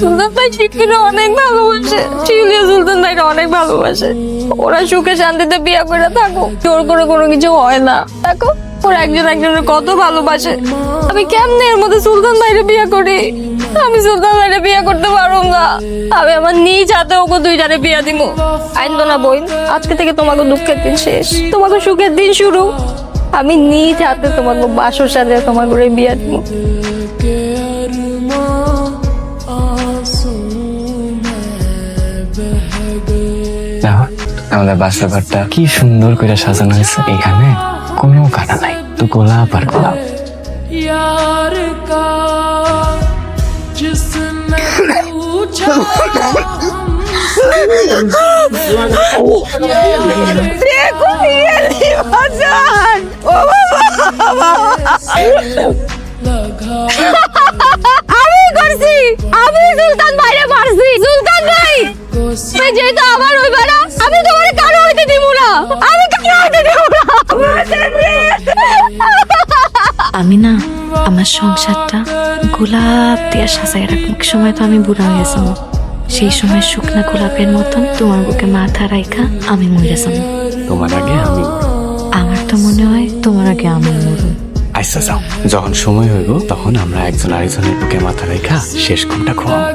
সুলতান ভাই শিখিরে অনেক ভালোবাসে, শিউলিয়া সুলতান ভাইরা অনেক ভালোবাসে। ওরা সুখে শান্তিতে বিয়ে করে থাকো, জোর করে কোনো কিছু হয় না। দেখো ওরা একজন একজনের কত ভালোবাসে। আমি কেমনে এর মধ্যে সুলতান ভাইরে বিয়ে করি? আমি সুলতান ভাইরে বিয়ে করতে পারবো না। আমি আমার নিজ হাতে ওকে দুইটারে বিয়ে দিব। আইন্দো না বোন, আজকে থেকে তোমাকে দুঃখের দিন শেষ, তোমাকে সুখের দিন শুরু। আমি নিজ হাতে তোমাকে বাসর সাথে তোমাকে বিয়ে দিব। আমাদের বাসা ঘরটা কি সুন্দর করে সাজানো হয়েছে। এখানে কোনো কাটা নাই, তো গোলাপ আর গোলাপ। আমি করছি, আমি সুলতান ভাইরে মারছি। সুলতান ভাই যেহেতু আমার ওই বেড়া, আমি তোমার কারো হইতে দিব না, আমি কারো হইতে দিব না। আমি না আমার সংসারটা গোলাপ দিয়ে সাজাই রাখবো। এক সময় তো আমি বুড়া হয়ে গেছিলাম, সেই সময় শুকনা গোলাপের মতন তোমার বুকে মাথা রাখা আমি মরে যাব। তোমার আগে আমি। আমার তো মনে হয় তোমার আগে আমি মরব। আচ্ছা যাও, যখন সময় হইব তখন আমরা একজন আরেকজনের বুকে মাথা রেখা শেষ ঘুমটা ঘুমাবো।